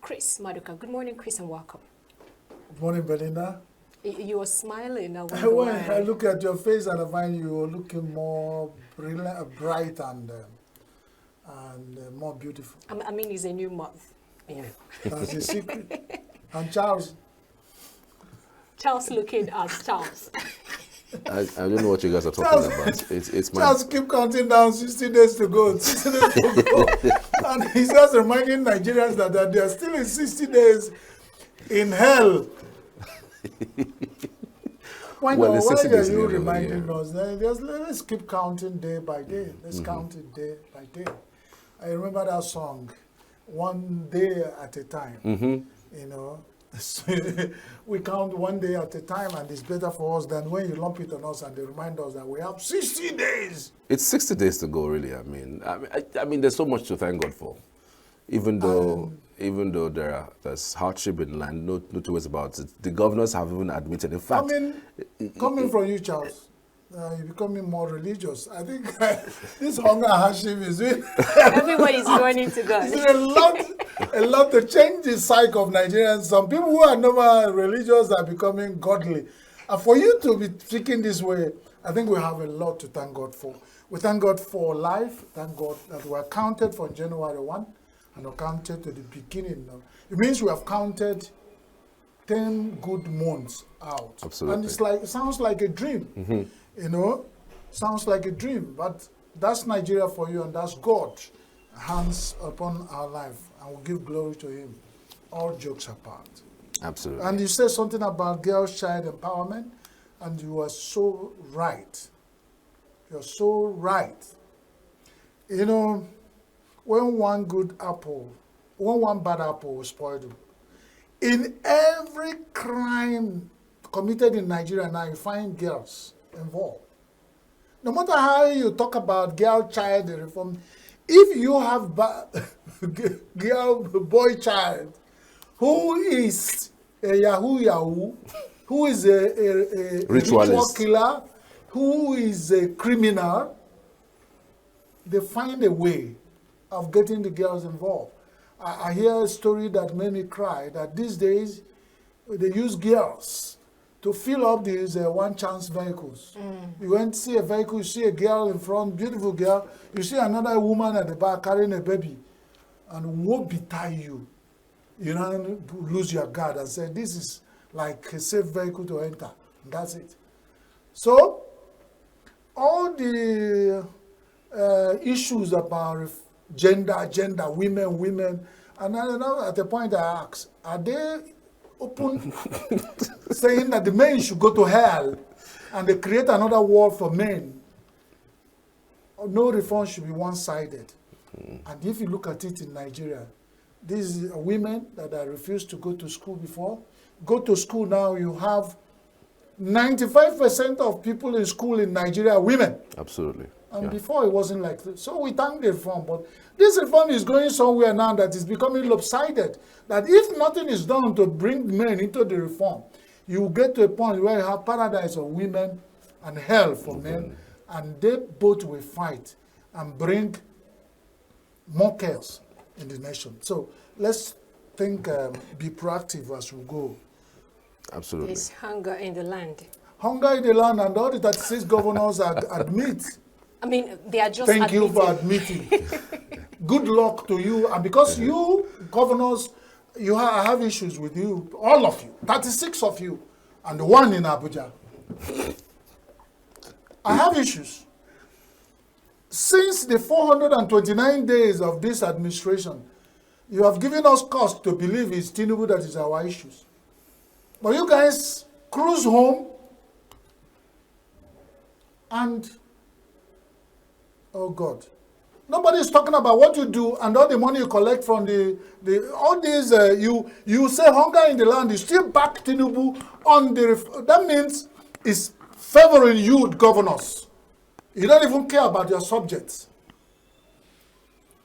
Chris Maduka. Good morning, Chris, and welcome. Good morning, Belinda. You are smiling. When I look at your face and I find you looking more brilliant, bright and more beautiful. I mean, it's a new month. Yeah. That's a secret. And Charles. Charles looking as Charles. I don't know what you guys are talking about. It's my... Charles keep counting down 60 days to go. 60 days to go. And he's just reminding Nigerians that they are still in 60 days in hell. Why are you reminding us? Let's keep counting day by day. Let's count it day by day. I remember that song, One Day at a Time. You know, we count one day at a time, and it's better for us than when you lump it on us and they remind us that we have 60 days. It's 60 days to go, really. I mean, there's so much to thank God for. Even though there's hardship in the land, no two ways about it. The governors have even admitted. In fact, coming from you, Charles, you're becoming more religious. I think this hunger and hardship is doing. Everybody's running to God. It's a lot to change the psyche of Nigerians. Some people who are never religious are becoming godly. And for you to be thinking this way, I think we have a lot to thank God for. We thank God for life. Thank God that we are counted from January 1 and are counted to the beginning. It means we have counted 10 good months out. Absolutely. And it sounds like a dream. You know, sounds like a dream. But that's Nigeria for you, and that's God. Hands upon our life, and we give glory to Him. All jokes apart. Absolutely. And you said something about girls' child empowerment, and you are so right. You're so right. You know, when one bad apple will spoil the... In every crime committed in Nigeria now, you find girls involved. No matter how you talk about girl child reform, if you have boy child who is a yahoo, who is a ritual killer, who is a criminal, they find a way of getting the girls involved. I hear a story that made me cry, that these days they use girls to fill up these one-chance vehicles. You went to see a vehicle, you see a girl in front, beautiful girl, you see another woman at the back carrying a baby, and woe betide you. You know, lose your guard and say, this is like a safe vehicle to enter. And that's it. So, all the issues about gender, women, and I don't know, at the point I ask, are they open saying that the men should go to hell and they create another world for men? No reform should be one-sided. And if you look at it in Nigeria, these women that I refused to go to school before, go to school now, you have 95% of people in school in Nigeria are women. Absolutely. And before it wasn't like this. So we thank the reform, but this reform is going somewhere now that is becoming lopsided. That if nothing is done to bring men into the reform, you will get to a point where you have paradise of women and hell for men, and they both will fight and bring more chaos in the nation. So let's think, be proactive as we go. Absolutely. There's hunger in the land. Hunger in the land, and all the 36 governors admit. I mean, they are just Thank you for admitting. Good luck to you. And because you, governors, I have issues with you, all of you, 36 of you, and the one in Abuja. I have issues. Since the 429 days of this administration, you have given us cause to believe it's Tinubu that is our issues. But you guys cruise home and, oh God, nobody is talking about what you do and all the money you collect from all these, you say hunger in the land, you still back Tinubu on that means it's favoring you, governors. You don't even care about your subjects.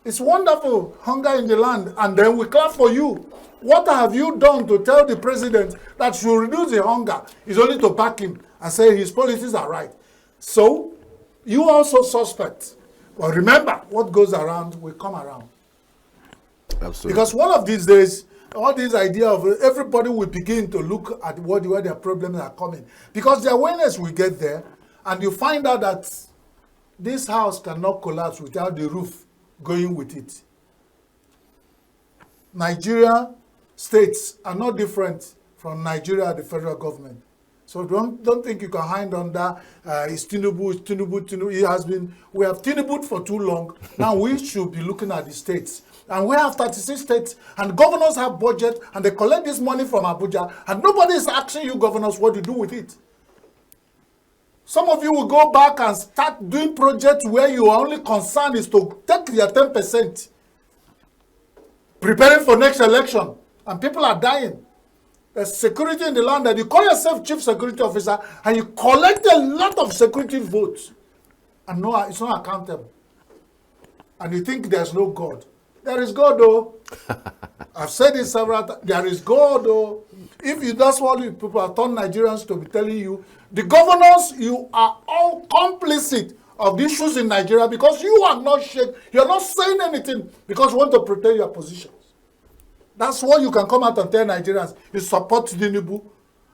It's wonderful, hunger in the land, and then we clap for you. What have you done to tell the president that should reduce the hunger? It's only to back him and say his policies are right. So, you also suspect. But remember, what goes around will come around. Absolutely. Because one of these days, all this idea of everybody will begin to look at where their problems are coming. Because the awareness will get there, and you find out that this house cannot collapse without the roof going with it. Nigeria states are not different from Nigeria, the federal government. So don't think you can hide under it's Tinubu. It has been, we have Tinubu for too long. Now we should be looking at the states. And we have 36 states, and governors have budget, and they collect this money from Abuja, and nobody is asking you governors what to do with it. Some of you will go back and start doing projects where your only concern is to take your 10%, preparing for next election, and people are dying. There's security in the land that you call yourself chief security officer, and you collect a lot of security votes, and no, it's not accountable. And you think there's no God. There is God, though. I've said it several times. There is God, though. If you, that's what people have taught Nigerians to be telling you, the governors, you are all complicit of the issues in Nigeria because you are not you're not saying anything because you want to protect your positions. That's why you can come out and tell Nigerians you support Tinubu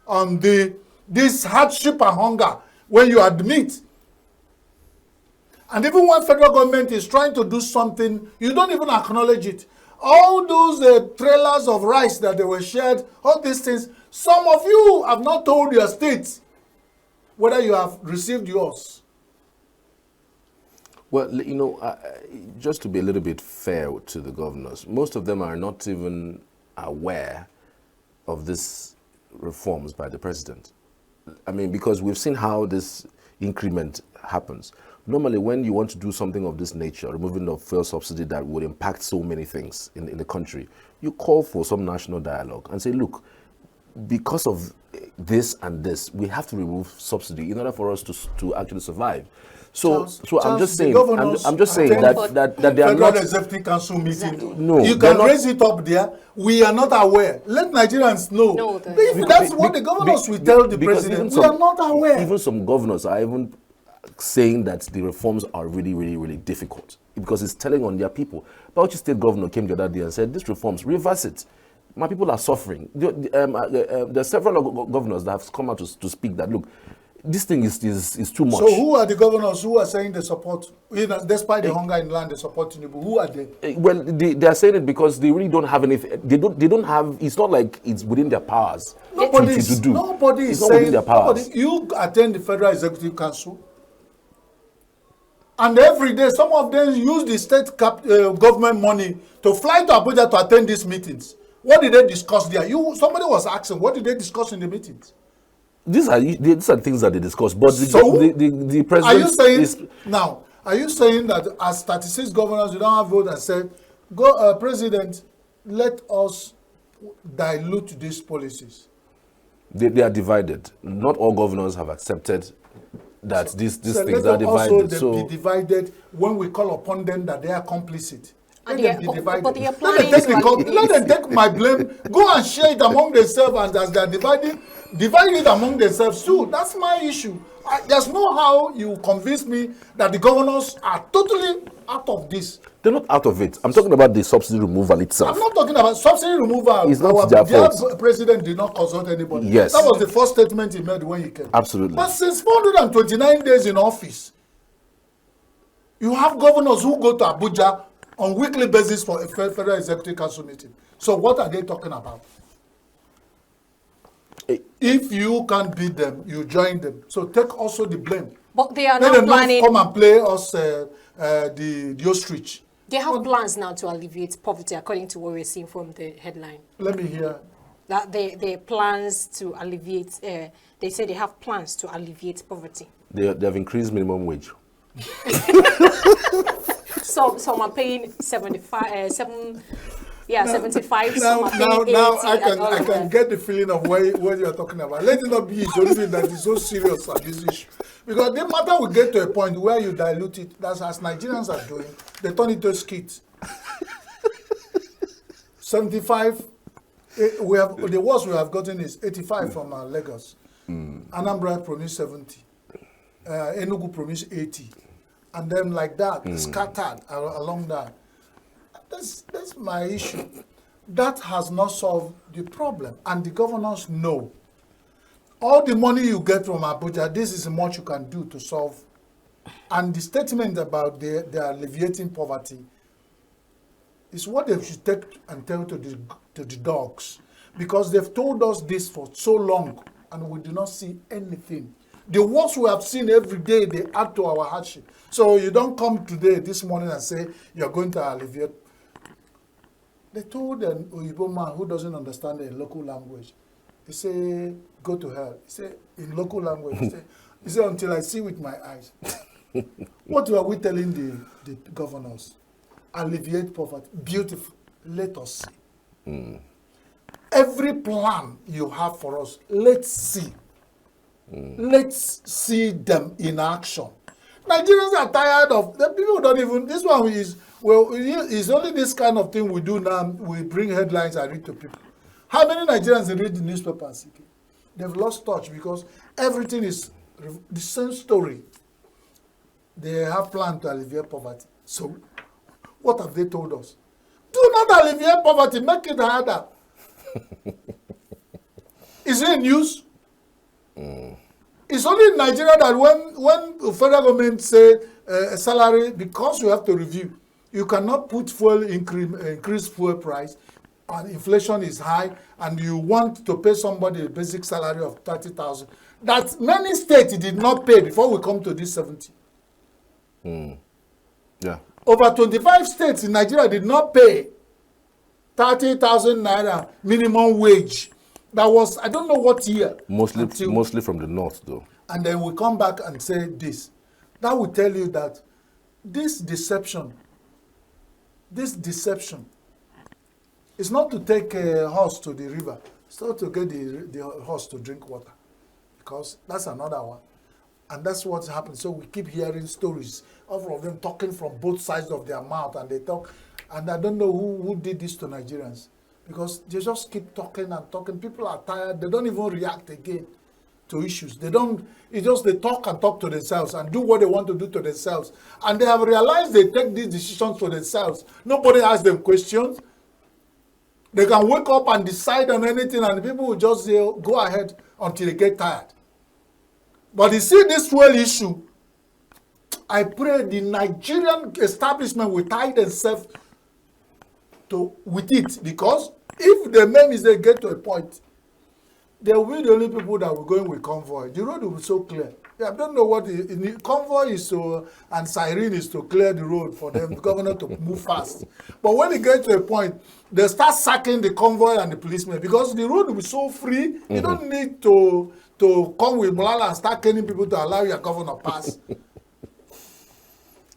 on this hardship and hunger when you admit. And even when federal government is trying to do something, you don't even acknowledge it. All those trailers of rice that they were shared, all these things, some of you have not told your states whether you have received yours. Well, you know, just to be a little bit fair to the governors, most of them are not even aware of these reforms by the president. I mean, because we've seen how this increment happens. Normally, when you want to do something of this nature, removing the fuel subsidy that would impact so many things in the country, you call for some national dialogue and say, look, because of this and this, we have to remove subsidy in order for us to actually survive. So, I'm just saying that they are not. Federal Executive Council meeting. No, you can raise it up there. We are not aware. Let Nigerians know. That's what the governors will tell the president. We are not aware. Even some governors are even saying that the reforms are really, really, really difficult because it's telling on their people. Bauchi State Governor came the other day and said, these reforms, reverse it. My people are suffering. There are several governors that have come out to speak that, look, this thing is too much. So who are the governors who are saying they support, despite the hunger in the land, they support Tinubu? Who are they? Well, they are saying it because they really don't have anything. They don't have, it's not like it's within their powers Nobody to do. Nobody is saying, within their powers. You attend the Federal Executive Council, and every day some of them use the state government money to fly to Abuja to attend these meetings. What did they discuss there? Somebody was asking, what did they discuss in the meetings? These are things that they discuss, but the president are you saying now? Are you saying that as 36 governors, you don't have vote and said, President, let us dilute these policies? They are divided. Not all governors have accepted that these things are divided. So be divided when we call upon them that they are complicit. Let them be divided. But let them take my blame. Go and share it among themselves, and as they are divide it among themselves too. That's my issue. There's no how you convince me that the governors are totally out of this. They're not out of it. I'm talking about the subsidy removal itself. I'm not talking about subsidy removal. It's not their fault. President did not consult anybody. Yes. That was the first statement he made when he came. Absolutely. But since 429 days in office, you have governors who go to Abuja on weekly basis for a Federal Executive Council meeting. So what are they talking about? If you can't beat them, you join them. So take also the blame. But they are Let now them planning. not come and play us the ostrich. They have plans now to alleviate poverty, according to what we're seeing from the headline. Let me hear. That they plans to alleviate. They say they have plans to alleviate poverty. They have increased minimum wage. So some are paying 75. 75. Now I I can get the feeling of what you are talking about. Let it not be the only thing that is so serious at this issue. Because the matter will get to a point where you dilute it. That's as Nigerians are doing. They turn it to skits. 75. The worst we have gotten is 85 from Lagos. Anambra promised 70. Enugu promised 80. And then like that, scattered along that. That's my issue. That has not solved the problem, and the governors know. All the money you get from Abuja, this is much you can do to solve. And the statement about they are alleviating poverty is what they should take and tell to the dogs, because they've told us this for so long and we do not see anything. The worst we have seen every day, they add to our hardship. So you don't come today, this morning, and say you're going to alleviate. They told an Oyibo man who doesn't understand the local language, he said, go to hell. He said, in local language, he said, until I see with my eyes. What are we telling the governors? Alleviate poverty. Beautiful. Let us see. Every plan you have for us, let's see. Let's see them in action. Nigerians are tired of, the people don't even, this one is, well, it's only this kind of thing we do now. We bring headlines and read to people. How many Nigerians read the newspapers? They've lost touch because everything is the same story. They have planned to alleviate poverty. So, what have they told us? Do not alleviate poverty, make it harder. Is it news? It's only in Nigeria that when the federal government say a salary, because you have to review, you cannot put fuel increase fuel price, and inflation is high, and you want to pay somebody a basic salary of 30,000. That many states did not pay before we come to this 70. Yeah. Over 25 states in Nigeria did not pay 30,000 naira minimum wage. That was, I don't know what year. Mostly from the north, though. And then we come back and say this. That will tell you that this deception is not to take a horse to the river. It's not to get the horse to drink water. Because that's another one. And that's what's happened. So we keep hearing stories of them talking from both sides of their mouth, and they talk. And I don't know who did this to Nigerians, because they just keep talking and talking. People are tired. They don't even react again to issues. They don't. It's just they talk and talk to themselves and do what they want to do to themselves. And they have realized they take these decisions for themselves. Nobody asks them questions. They can wake up and decide on anything, and people will just say, go ahead until they get tired. But you see this fuel issue, I pray the Nigerian establishment will tie themselves with it, because if the men is they get to a point, they will be the only people that will go in with convoy. The road will be so clear. I don't know what the convoy is to, and siren is to clear the road for them, the governor to move fast. But when it gets to a point, they start sacking the convoy and the policemen, because the road will be so free. You don't need to come with Mulala and start killing people to allow your governor pass.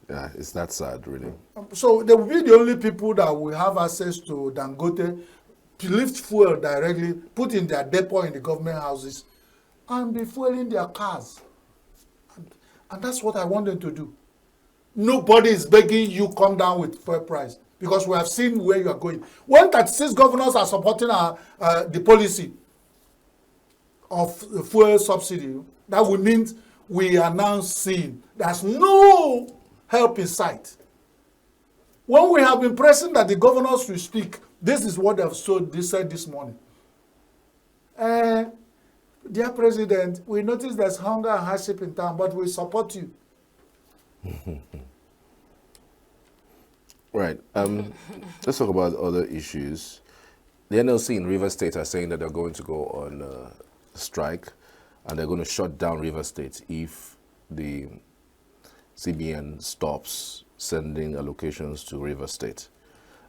Yeah, it's that sad, really. So they will be the only people that will have access to Dangote, to lift fuel directly, put in their depot in the government houses, and be fueling their cars. And that's what I want them to do. Nobody is begging you come down with fuel price, because we have seen where you are going. When 36 governors are supporting the policy of fuel subsidy, that would mean we are now seeing there's no help in sight. When we have been pressing that the governors will speak, this is what they said this morning. Dear President, we notice there's hunger and hardship in town, but we support you. Right. Let's talk about other issues. The NLC in Rivers State are saying that they're going to go on strike, and they're going to shut down Rivers State if the CBN stops sending allocations to Rivers State.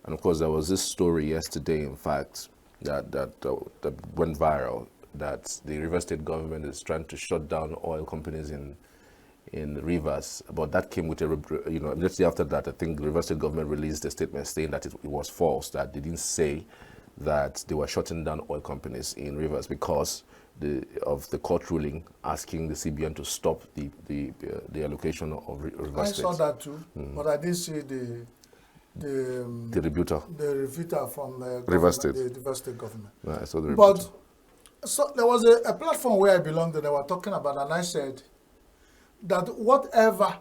And of course, there was this story yesterday, in fact, that went viral, that the Rivers State government is trying to shut down oil companies in Rivers. But that came with immediately after that, I think the Rivers State government released a statement saying that it was false, that they didn't say that they were shutting down oil companies in Rivers because of the court ruling asking the CBN to stop the allocation of Rivers State. I saw that too, but I didn't see the rebuter from the Rivers State. The Rivers State government. Yeah, I saw the but rebuter. so there was a platform where I belonged that they were talking about, and I said that whatever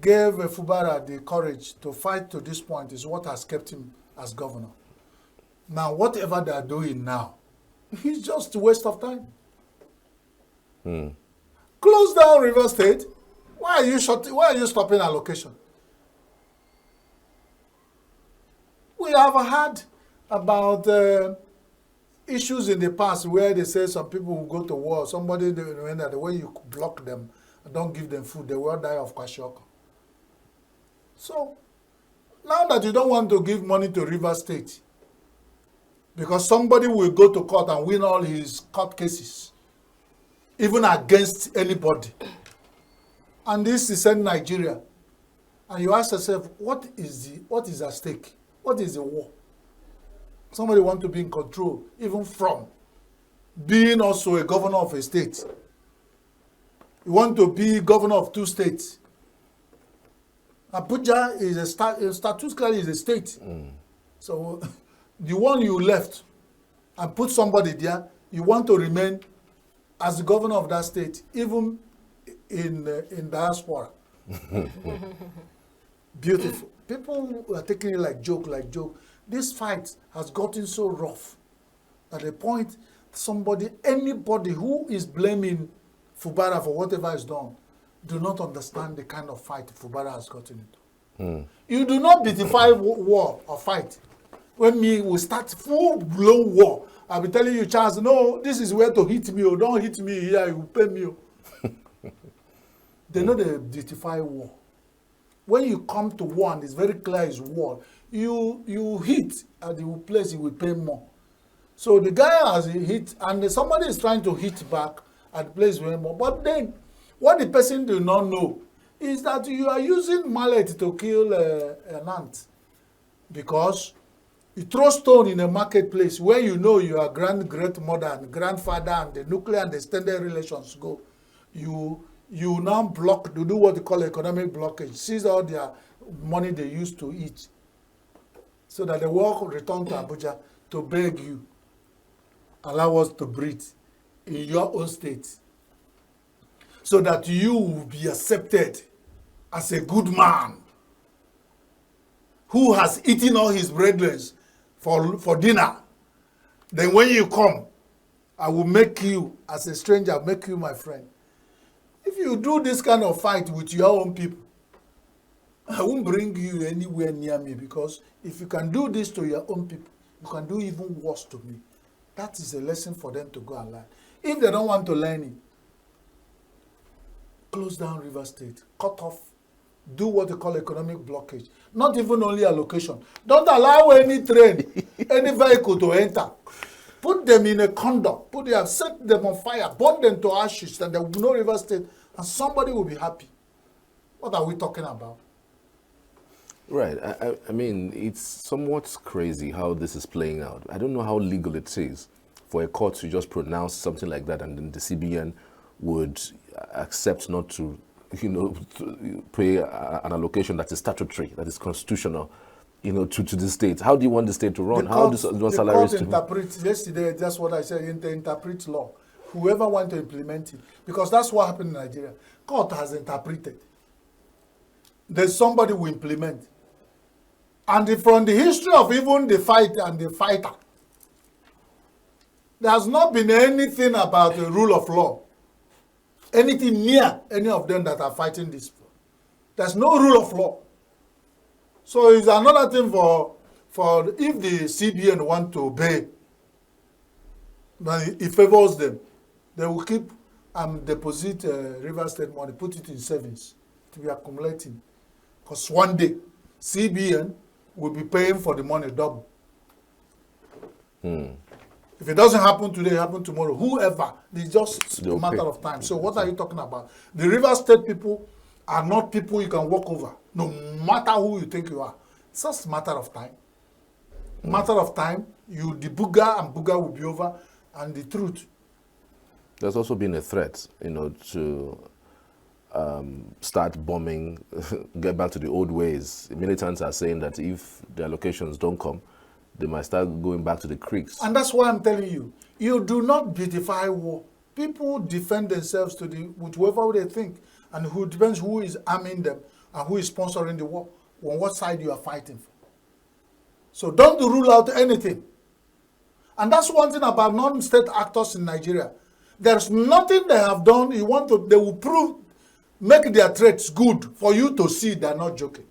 gave Fubara the courage to fight to this point is what has kept him as governor. Now, whatever they are doing now, it's just a waste of time. Close down River State. Why are you stopping allocation? We have had about issues in the past where they say some people will go to war. Somebody, the way you block them, don't give them food, they will die of kwashiorkor. So, now that you don't want to give money to River State, because somebody will go to court and win all his court cases, even against anybody. And this is in Nigeria. And you ask yourself, what is at stake? What is the war? Somebody want to be in control, even from being also a governor of a state. You want to be governor of 2 states. Abuja is statistically is a state. So the one you left and put somebody there, you want to remain as the governor of that state, even in diaspora. Beautiful. People are taking it like joke. This fight has gotten so rough at the point anybody who is blaming Fubara for whatever is done, do not understand the kind of fight Fubara has gotten into. You do not beautify war or fight. When we start full-blown war, I'll be telling you, Charles, no, this is where to hit me, or don't hit me here, you pay me. They know they beautify war. When you come to war and it's very clear it's war, you hit at the place you will pay more. So the guy has hit, and somebody is trying to hit back at the place where more. But then, what the person do not know is that you are using mallet to kill an ant, because you throw stone in a marketplace where you know your great-mother and grandfather and the nuclear and extended relations go. You now block, to do what they call economic blockage, seize all their money they used to eat, so that they will return to Abuja to beg you, allow us to breathe in your own state, so that you will be accepted as a good man who has eaten all his brethren for dinner. Then when you come, I will make you, as a stranger, I'll make you my friend. If you do this kind of fight with your own people, I won't bring you anywhere near me, because if you can do this to your own people, you can do even worse to me. That is a lesson for them to go and learn. If they don't want to learn it, close down River State, cut off, do what they call economic blockage. Not even only allocation. Don't allow any train, any vehicle to enter. Put them in a conduct. Set them on fire. Burn them to ashes. And there will be no River State. And somebody will be happy. What are we talking about? Right. I mean, it's somewhat crazy how this is playing out. I don't know how legal it is for a court to just pronounce something like that, and then the CBN would accept not to, pay an allocation that is statutory, that is constitutional, to the state. How do you want the state to run? How do you want salaries to interpret? Yesterday, that's what I said. They interpret law. Whoever wants to implement it, because that's what happened in Nigeria. Court has interpreted. There's somebody who implement. And from the history of even the fight and the fighter, there has not been anything about the rule of law, anything near any of them that are fighting this. There's no rule of law. So it's another thing for if the CBN want to obey, then it favors them. They will keep deposit River State money, put it in savings to be accumulating. Because one day, CBN will be paying for the money double. If it doesn't happen today, it happen tomorrow. Whoever, it's just a matter of time. So what are you talking about? The River State people are not people you can walk over, no matter who you think you are. It's just a matter of time. Matter of time, the booger will be over, and the truth. There's also been a threat, to start bombing, get back to the old ways. Militants are saying that if the allocations don't come, they might start going back to the creeks. And that's why I'm telling you, you do not beautify war. People defend themselves with whoever they think, and who depends who is arming them and who is sponsoring the war, on what side you are fighting for. So don't rule out anything. And that's one thing about non-state actors in Nigeria. There's nothing they have done. They will make their threats good for you to see they're not joking.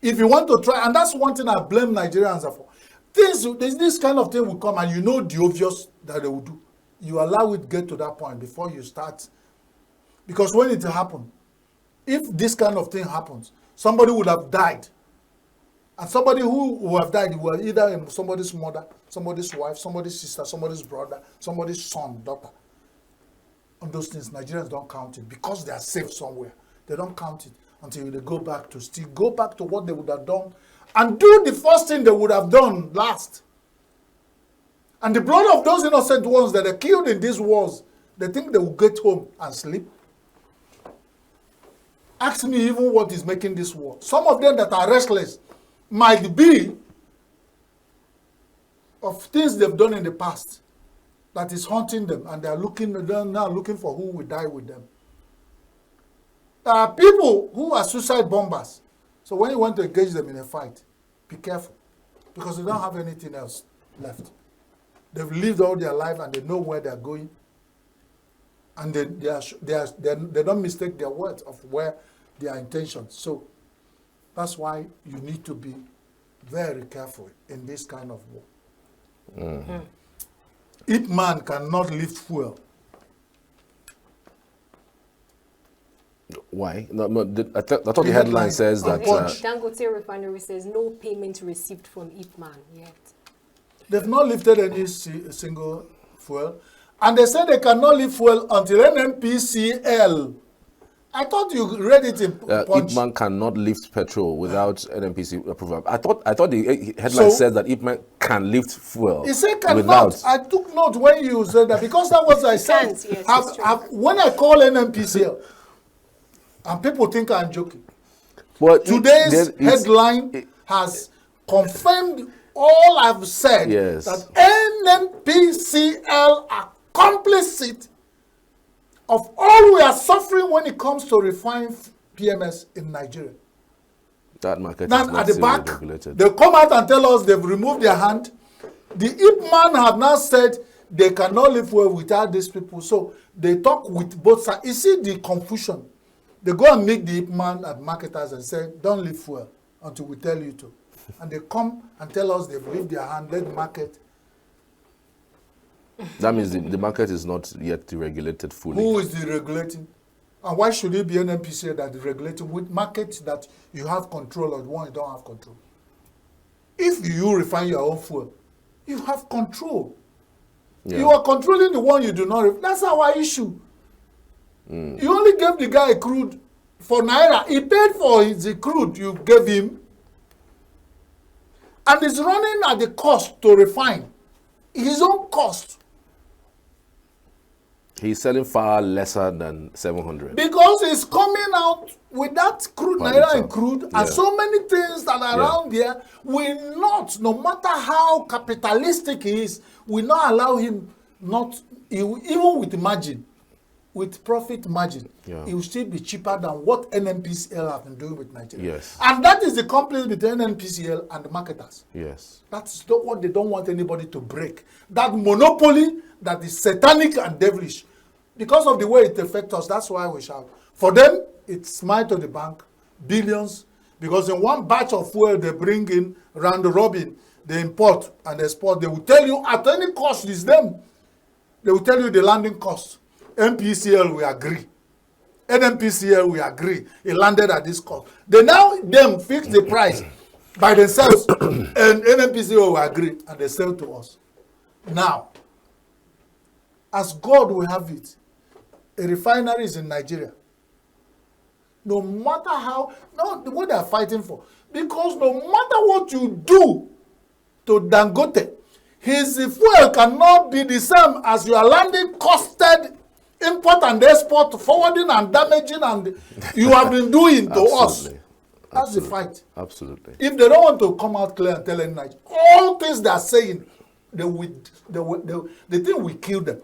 If you want to try, and that's one thing I blame Nigerians for. This kind of thing will come and you know the obvious that they will do. You allow it get to that point before you start. Because when it happens, if this kind of thing happens, somebody would have died. And somebody who would have died was either somebody's mother, somebody's wife, somebody's sister, somebody's brother, somebody's son, daughter. On those things, Nigerians don't count it because they are safe somewhere. They don't count it until they go back to what they would have done and do the first thing they would have done last. And the blood of those innocent ones that are killed in these wars, they think they will get home and sleep. Ask me even what is making this war. Some of them that are restless might be of things they've done in the past that is haunting them, and they're now looking for who will die with them. There are people who are suicide bombers. So when you want to engage them in a fight, be careful, because they don't have anything else left. They've lived all their life and they know where they're going, and they don't mistake their words of where their intentions. So that's why you need to be very careful in this kind of war. Mm-hmm. If man cannot lift fuel. Why? I thought the headline says that... Dangote Refinery says no payment received from Ipman yet. They've not lifted any single fuel. And they said they cannot lift fuel until NNPCL. I thought you read it in Punch. Ipman cannot lift petrol without NNPC approval. I thought the headline said that Ipman can lift fuel. He said cannot. I took note when you said that, because that was I said. Yes, when I call NNPCL, and people think I'm joking. Well, today's headline has confirmed all I've said, that NNPCL are complicit of all we are suffering when it comes to refined PMS in Nigeria. That market now, is not at the back, regulated. They come out and tell us they've removed their hand. The Ipman have now said they cannot live well without these people. So they talk with both sides. You see the confusion. They go and meet the Ipman and marketers and say, don't live well until we tell you to. And they come and tell us they've left their hand, let the market. That means the market is not yet deregulated fully. Who is deregulating? And why should it be an NPCA that is regulating with markets that you have control of, one you don't have control? If you refine your own fuel, you have control. Yeah. You are controlling the one you do not. That's our issue. You only gave the guy a crude for Naira. He paid for the crude you gave him. And it's running at the cost to refine. His own cost. He's selling far lesser than 700. Because he's coming out with that crude, Naira and crude, and so many things that are around there will not, no matter how capitalistic he is, will not allow him not, even with margin, with profit margin, it will still be cheaper than what NNPCL have been doing with Nigeria. Yes. And that is the conflict between NNPCL and the marketers. Yes. That's what they don't want anybody to break. That monopoly that is satanic and devilish. Because of the way it affects us, that's why we shout. For them, it's smile to the bank, billions, because in one batch of fuel they bring in round robin, they import and export. They will tell you at any cost is them. They will tell you the landing cost. NPCL, we agree. NNPCL, we agree. It landed at this cost. They now fix the price by themselves, and NNPCL will agree, and they sell to us. Now, as God will have it, a refinery is in Nigeria. No matter how, what they are fighting for. Because no matter what you do to Dangote, his fuel cannot be the same as your landing costed import and export, forwarding and damaging, and you have been doing to us. That's the fight. Absolutely. If they don't want to come out clear and tell any Nigeria, all things they are saying, they think we kill them.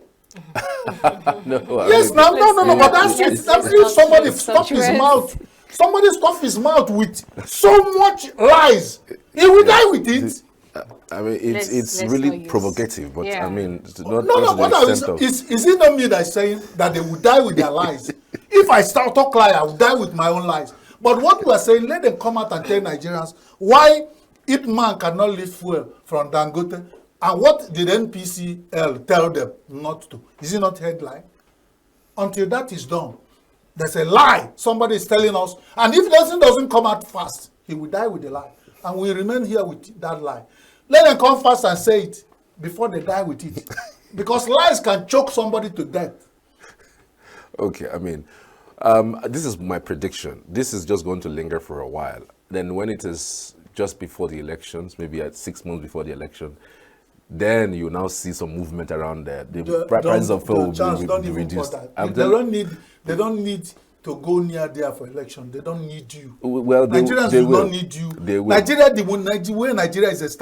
Yes, but that's it. That's if somebody stop his mouth. Somebody stop his mouth with so much lies. He will die with it. I mean, it's Let's really not use- provocative, but Yeah. I mean, it's No, not no, to the what I was, extent of. is it not me that's saying that they will die with their lies? If I start talk lie, I will die with my own lies. But what we are saying, let them come out and tell Nigerians why Ip Man cannot lift fuel from Dangote, and what did NPCL tell them not to? Is it not headline? Until that is done, there's a lie somebody is telling us, and if doesn't come out fast, he will die with the lie, and we remain here with that lie. Let them come fast and say it before they die with it, because lies can choke somebody to death. Okay, I mean, this is my prediction. This is just going to linger for a while. Then when it is just before the elections, maybe at 6 months before the election, then you now see some movement around there. The price of fuel will be reduced. They don't need to go near there for election. They don't need you. Well, Nigerians they do will. not need you. They will. The way Nigeria is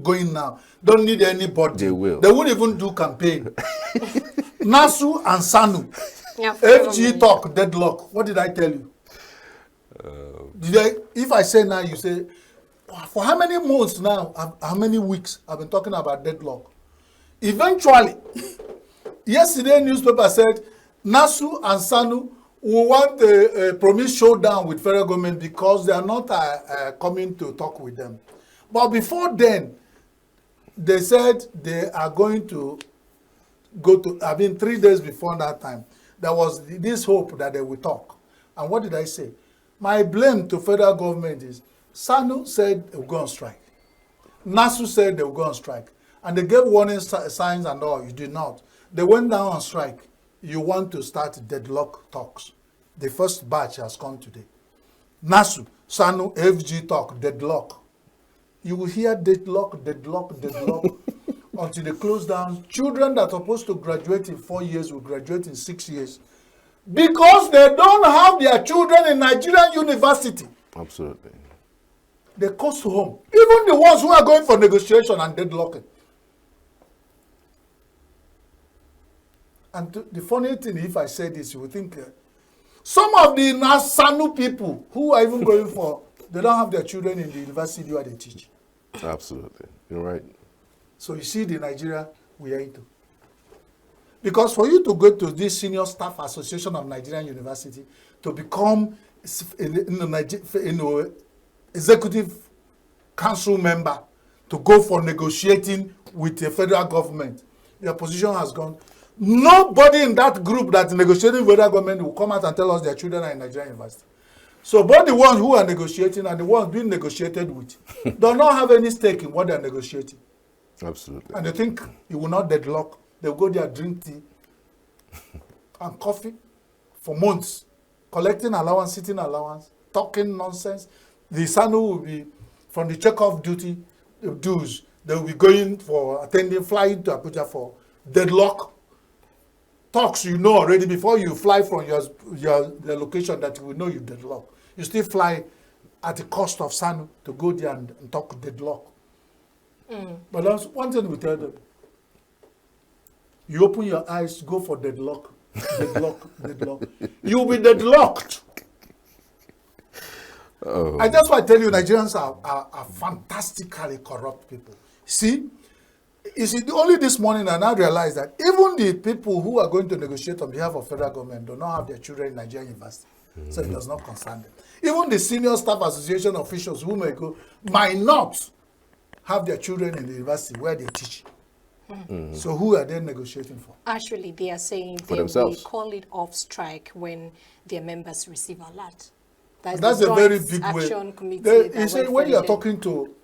going now, don't need anybody. They will. They won't even do campaign. Nasu and Sanu, Yeah, FG talk, deadlock. What did I tell you? If I say now, you say, for how many months now, how many weeks I've been talking about deadlock? Eventually, yesterday newspaper said, Nasu and Sanu will want a promise showdown with federal government because they are not coming to talk with them. But before then, they said they are going to go to, 3 days before that time, there was this hope that they will talk. And what did I say? My blame to federal government is, Sanu said they will go on strike. Nasu said they will go on strike. And they gave warning signs and all, you did not. They went down on strike. You want to start deadlock talks. The first batch has come today. Nasu, Sanu, FG talk, deadlock. You will hear deadlock, deadlock, deadlock until they close down. Children that are supposed to graduate in 4 years will graduate in 6 years because they don't have their children in Nigerian university. Absolutely. They cost home. Even the ones who are going for negotiation and deadlocking. And the funny thing, if I say this, you would think some of the Sanu people who are even going for, they don't have their children in the university where they teach. Absolutely. You're right. So you see the Nigeria we are into. Because for you to go to this Senior Staff Association of Nigerian University to become executive council member, to go for negotiating with the federal government, your position has gone. Nobody in that group that's negotiating with the government will come out and tell us their children are in Nigerian university. So both the ones who are negotiating and the ones being negotiated with do not have any stake in what they are negotiating. Absolutely. And they think it will not deadlock. They'll go there, drink tea and coffee for months, collecting allowance, sitting allowance, talking nonsense. The Sanu will be, from the check-off duty, dues, they will be going for flying to Abuja for deadlock talks, you know already before you fly from the location that you will know you deadlock. You still fly at the cost of Sanu to go there and talk deadlock. But that's one thing we tell them. You open your eyes, go for deadlock, deadlock, deadlock. You'll be deadlocked. Oh. And that's why I tell you, Nigerians are fantastically corrupt people. See, only this morning I now realize that even the people who are going to negotiate on behalf of federal government do not have their children in Nigerian university. So it does not concern them. Even the Senior Staff Association officials who may go might not have their children in the university where they teach. So who are they negotiating for? Actually, they are saying For they will themselves. call it off strike when their members receive alert. That's the a very Joint big Action way. Committee You that say went when for you are them. talking to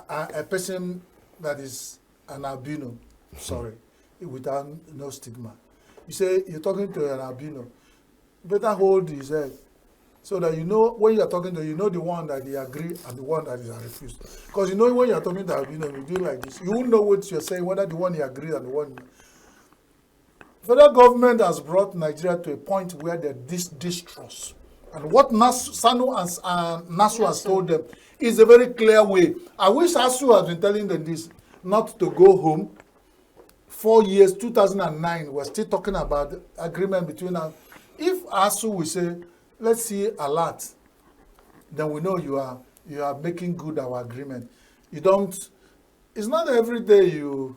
a person that is an albino, sorry, without no stigma, you say you're talking to an albino, you better hold his head so that you know when you are talking to, you know the one that he agree and the one that is refused. Because you know when you are talking to albino, you do like this, you won't know what you're saying, whether the one he agreed and the one. Federal government has brought Nigeria to a point where there's distrust. And what Sanu and Nasu has told them is a very clear way. I wish Asu has been telling them this, not to go home. 4 years, 2009, we're still talking about the agreement between us. If Asu will say, let's see alert, then we know you are making good our agreement. You don't it's not every day you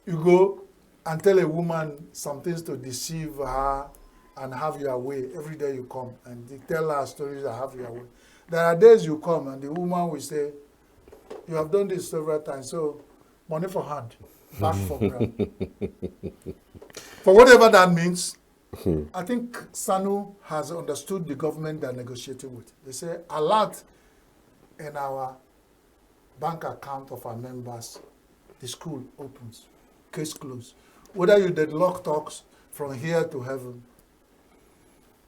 go and tell a woman some things to deceive her and have your way. Every day you come and you tell her stories that have your way. There are days you come and the woman will say, you have done this several times, so money for hand, back for ground. For whatever that means, I think SANU has understood the government they're negotiating with. They say, alert in our bank account of our members, the school opens, case closed. Whether you deadlock talks from here to heaven.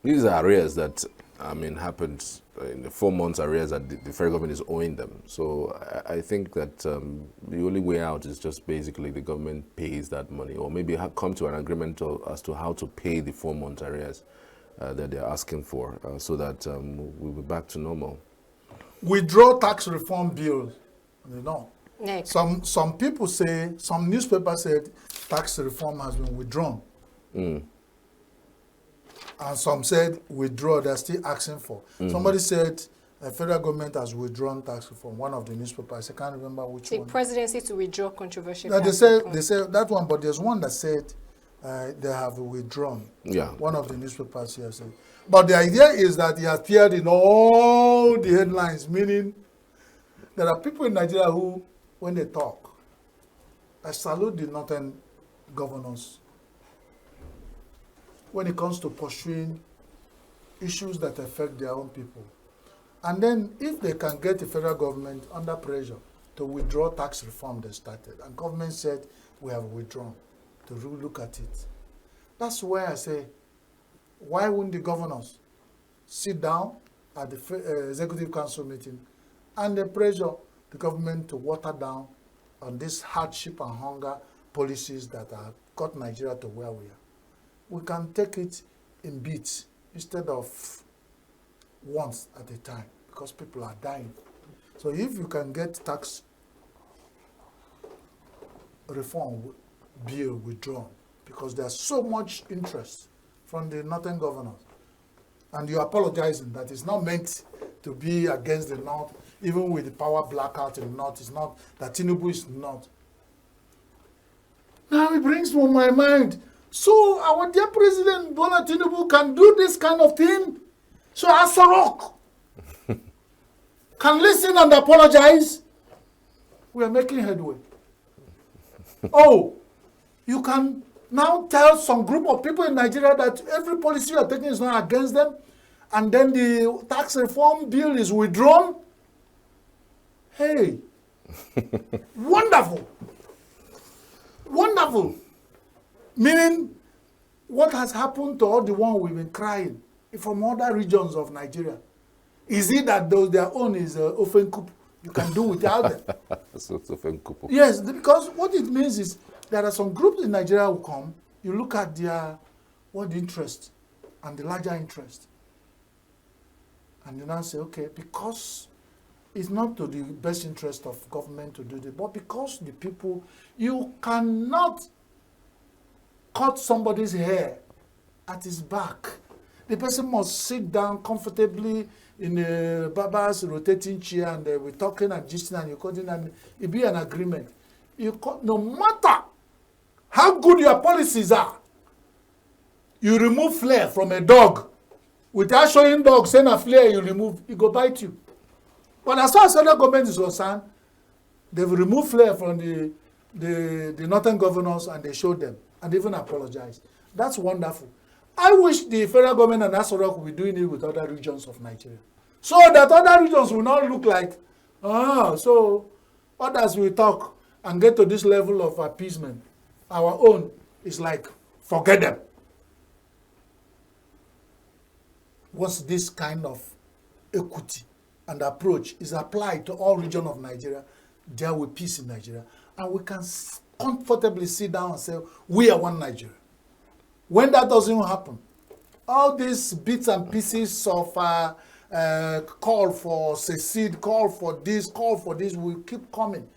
These are arrears that, happened in the 4 months arrears that the federal government is owing them. So I think that the only way out is just basically the government pays that money, or maybe come to an agreement as to how to pay the 4 months arrears that they're asking for, so that we'll be back to normal. Withdraw tax reform bills. No. Next. Some people say, some newspapers said tax reform has been withdrawn. And some said withdraw, they're still asking for. Somebody said the federal government has withdrawn tax reform. One of the newspapers, I can't remember which one. The presidency to withdraw controversial No, tax they said that one, but there's one that said they have withdrawn. Yeah. One of the newspapers here said. But the idea is that he appeared in all the headlines, meaning there are people in Nigeria who, when they talk, I salute the northern governors when it comes to pursuing issues that affect their own people. And then if they can get the federal government under pressure to withdraw tax reform they started, and government said, we have withdrawn, to look at it. That's where I say, why wouldn't the governors sit down at the Executive Council meeting and they pressure the government to water down on this hardship and hunger policies that have got Nigeria to where we are? We can take it in bits instead of once at a time, because people are dying. So if you can get tax reform bill withdrawn, because there's so much interest from the northern governors, and you're apologizing that it's not meant to be against the North, even with the power blackout in the North, it's not that Tinubu is not. Now it brings to my mind, so our dear President Bola Tinubu can do this kind of thing? So Asarok can listen and apologize? We are making headway. Oh, you can now tell some group of people in Nigeria that every policy you are taking is not against them, and then the tax reform bill is withdrawn? Hey, wonderful. Wonderful. Meaning, what has happened to all the one we've been crying from other regions of Nigeria? Is it that their own is Ofenkupu? You can do without them. So it's Ofenkupu. Yes, because what it means is there are some groups in Nigeria who come, you look at their interest and the larger interest. And you now say, okay, because it's not to the best interest of government to do this, but because the people, you cannot cut somebody's hair at his back. The person must sit down comfortably in a barber's rotating chair, and we're talking and gisting and you're cutting, and it be an agreement. No matter how good your policies are, you remove flare from a dog without showing dog, saying a flare you remove, it go bite you. But as far as federal government is concerned, they've removed flare from the northern governors, and they showed them and even apologized. That's wonderful. I wish the federal government and Asarok will be doing it with other regions of Nigeria, so that other regions will not look like, so others will talk and get to this level of appeasement. Our own is like, forget them. Once this kind of equity and approach is applied to all regions of Nigeria, there will be peace in Nigeria. And we can comfortably sit down and say, we are one Nigeria. When that doesn't happen, all these bits and pieces of call for secede, call for this will keep coming.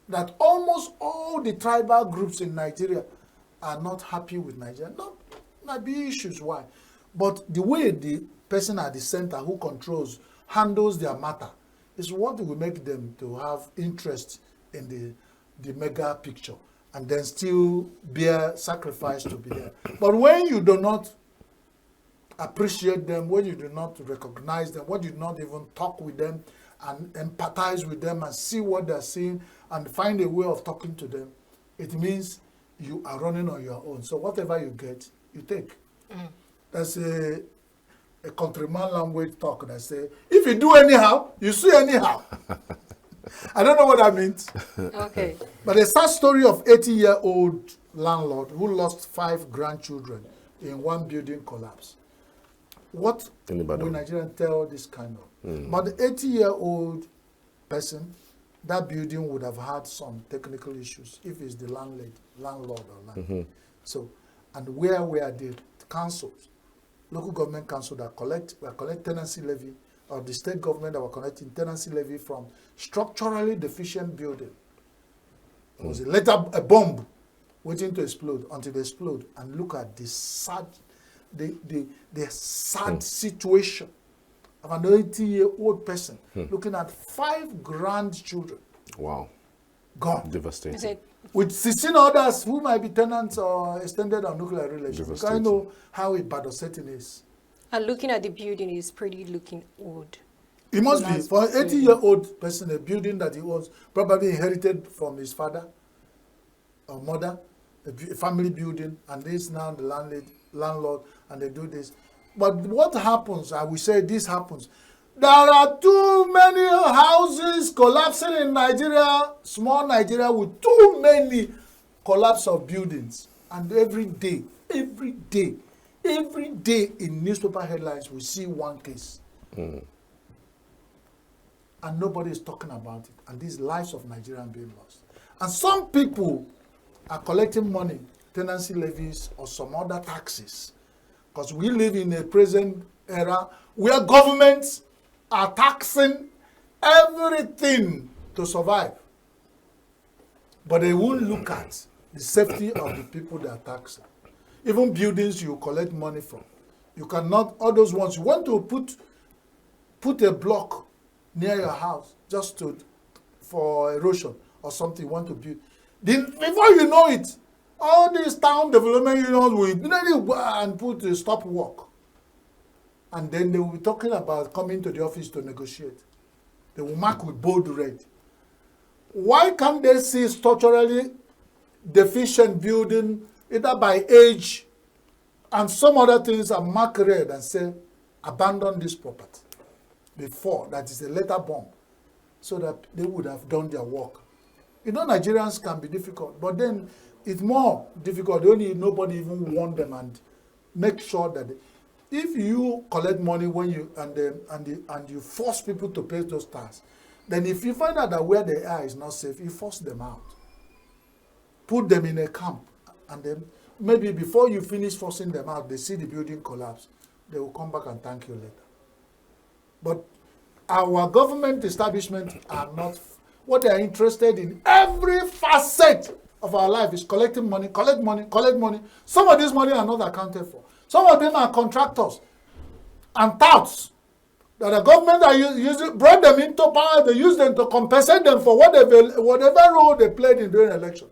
That almost all the tribal groups in Nigeria are not happy with Nigeria. No, might be issues why. But the way the person at the center who controls, handles their matter, It's what will make them to have interest in the mega picture and then still bear sacrifice to be there. But when you do not appreciate them, when you do not recognize them, when you do not even talk with them and empathize with them and see what they're seeing and find a way of talking to them, it means you are running on your own. So whatever you get, you take. That's a countryman language talk that say, if you do anyhow, you see anyhow. I don't know what that means. Okay. But a sad story of 80-year-old landlord who lost 5 grandchildren in one building collapse. What will Nigerians tell this kind of? But the 80-year-old person, that building would have had some technical issues if it's the landlord or landlord. So, and where were the councils, local government council that collect tenancy levy, or the state government that were collecting tenancy levy from structurally deficient building? It was a bomb waiting to explode until they explode. And look at the sad, the sad situation of an 80-year-old person looking at 5 grandchildren. Wow. Gone. Devastating. With 16 others who might be tenants or extended or nuclear relations. Because I know how bad a setting is. And looking at the building is pretty looking old. It must be. For an 80-year-old person, a building that he was probably inherited from his father or mother, a family building, and this now the landlord, and they do this. But what happens, I will say this happens, there are too many houses collapsing in Nigeria, small Nigeria, with too many collapse of buildings. And every day in newspaper headlines, we see one case. And nobody is talking about it. And these lives of Nigerians being lost. And some people are collecting money, tenancy levies, or some other taxes. Because we live in a present era where governments are taxing everything to survive. But they won't look at the safety of the people they are taxing. Even buildings you collect money from. You cannot, all those ones, you want to put a block near your house just for erosion or something you want to build. Then before you know it, all these town development unions will immediately go and put a stop work. And then they will be talking about coming to the office to negotiate. They will mark with bold red. Why can't they see structurally deficient building, either by age and some other things, are marked red and say, abandon this property before that is a letter bomb, so that they would have done their work. You know, Nigerians can be difficult, but then it's more difficult. Nobody even warn them and make sure that if you collect money when you and you force people to pay those taxes, then if you find out that where they are is not safe, you force them out. Put them in a camp, and then maybe before you finish forcing them out, they see the building collapse. They will come back and thank you later. But our government establishments are not. What they are interested in, every facet of our life, is collecting money, collect money, collect money. Some of this money are not accounted for. Some of them are contractors and touts that the government are using, brought them into power. They use them to compensate them for whatever role they played in during election.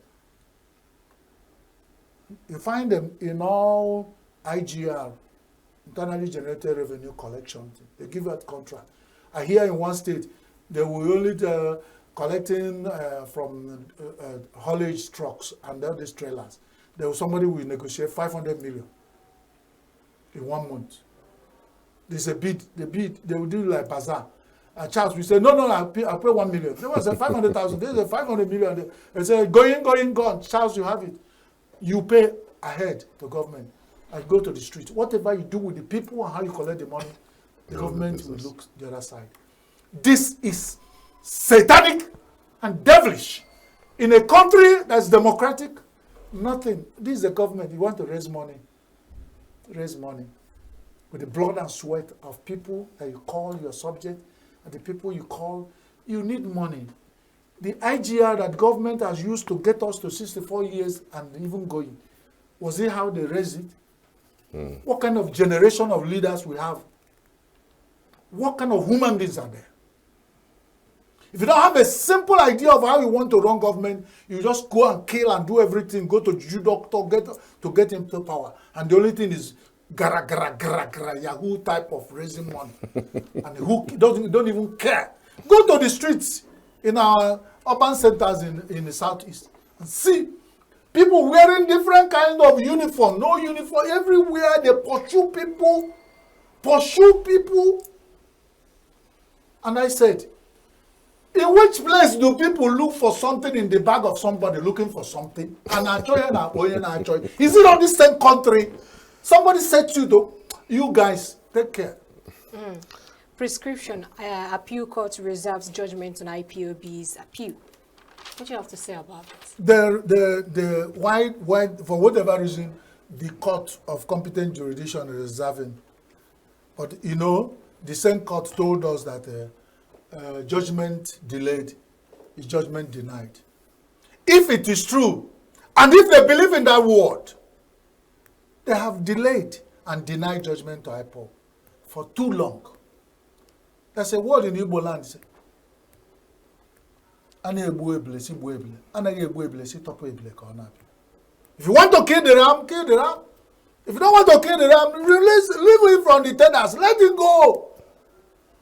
You find them in all IGR, internally generated revenue collection. They give out contract. I hear in one state they will only collecting from haulage trucks and all these trailers. There was somebody will negotiate 500 million in 1 month. There's a bid. The bid, they will do like bazaar. Charles, we say, no, I'll pay 1 million. There was a 500,000. There's a 500 million. They say, gone. Charles, you have it. You pay ahead to government and go to the street. Whatever you do with the people and how you collect the money, the government will look the other side. This is satanic and devilish. In a country that's democratic, nothing. This is a government. You want to raise money. Raise money. With the blood and sweat of people that you call your subject and the people you call, you need money. The IGR that government has used to get us to 64 years and even going, was it how they raised it? What kind of generation of leaders we have? What kind of human beings are there? If you don't have a simple idea of how you want to run government, you just go and kill and do everything, go to juju doctor, get into power. And the only thing is gara, gara, gara, gara, Yahoo type of raising money. And who don't even care. Go to the streets in our urban centers in the southeast and see people wearing different kind of uniform, no uniform, everywhere they pursue people. And I said, in which place do people look for something in the bag of somebody looking for something? And is it on this same country? Somebody said to you, though, you guys, take care. Prescription, appeal court reserves judgment on IPOB's appeal. What do you have to say about it? Why, for whatever reason, the court of competent jurisdiction is reserving. But, you know, the same court told us that judgment delayed is judgment denied. If it is true, and if they believe in that word, they have delayed and denied judgment to IPOB for too long. There's a word in Igbo land. If you want to kill the ram, kill the ram. If you don't want to kill the ram, leave it from the tenders. Let it go.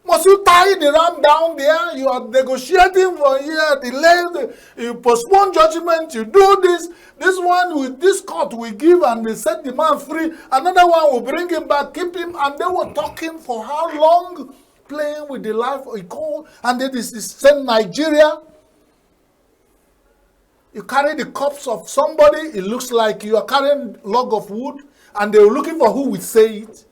Must you tie the ram down there? You are negotiating for here, delay, you postpone judgment, you do this. This one with this court will give and they set the man free. Another one will bring him back, keep him, and they were talking for how long? Playing with the life of Iko, and then this is sent Nigeria. You carry the corpse of somebody, it looks like you are carrying a log of wood, and they're looking for who will say it.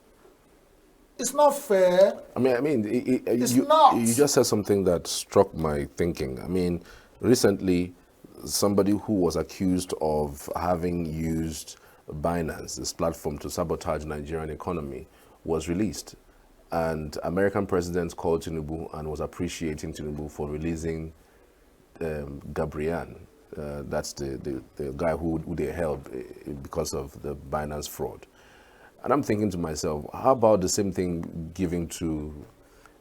It's not fair. It's not. You just said something that struck my thinking. I mean, recently, somebody who was accused of having used Binance, this platform, to sabotage Nigerian economy, was released. And American president called Tinubu and was appreciating Tinubu for releasing Gabriel. That's the guy who they held because of the Binance fraud. And I'm thinking to myself, how about the same thing giving to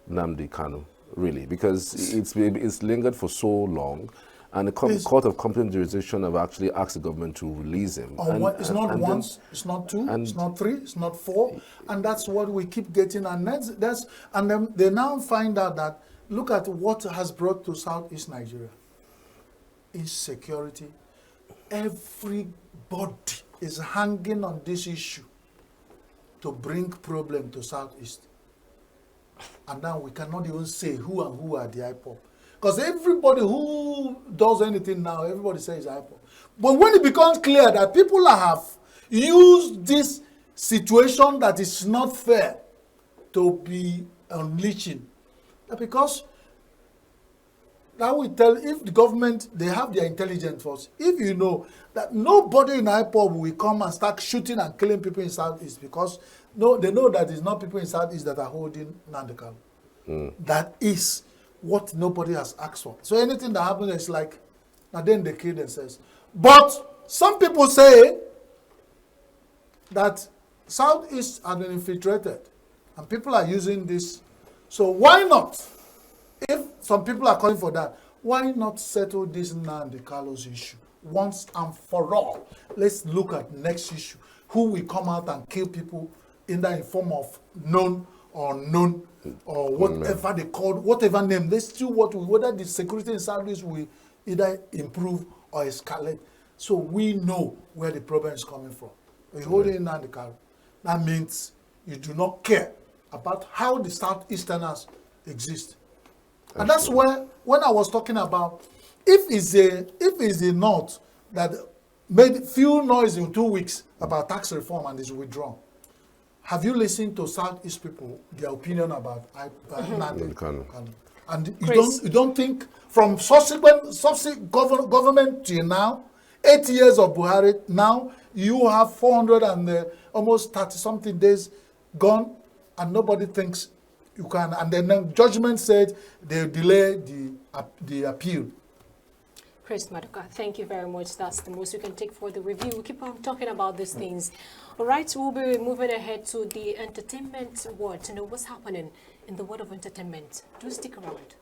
Nnamdi Kanu, really? Because it's lingered for so long, and the Court of Competent Jurisdiction have actually asked the government to release him. It's not once, it's not two, it's not three, it's not four, and that's what we keep getting. And then they now find out that, look at what has brought to Southeast Nigeria. Insecurity. Everybody is hanging on this issue to bring problem to Southeast. And now we cannot even say who and who are the IPOB. Because everybody who does anything now, everybody says IPOB. But when it becomes clear that people have used this situation that is not fair to be unleashing, because that will tell, if the government, they have their intelligence force, if you know that nobody in IPOB will come and start shooting and killing people in Southeast, because they know that it's not people in Southeast that are holding Nnamdi Kanu. That is what nobody has asked for. So anything that happens is like, and then they kill themselves. But some people say that Southeast has been infiltrated and people are using this. So why not? If some people are calling for that, why not settle this Nnamdi Kanu's issue once and for all? Let's look at next issue. Who will come out and kill people either in form of known or unknown or whatever they call, whatever name. Let's see whether the security in Southeast will either improve or escalate. So we know where the problem is coming from. You're holding Nnamdi Kanu. That means you do not care about how the Southeasterners exist. And that's where, when I was talking about, if it's a North that made few noise in 2 weeks about tax reform and is withdrawn, have you listened to Southeast people, their opinion about Nnamdi Kanu? And you don't think from subsequent government till now, 8 years of Buhari, now you have 400 and almost 30-something days gone, and nobody thinks you can. And then the judgment said they delay the appeal. Chris Maduka, thank you very much. That's the most we can take for the review. We'll keep on talking about these things. All right, we'll be moving ahead to the entertainment world to know what's happening in the world of entertainment. Do stick around.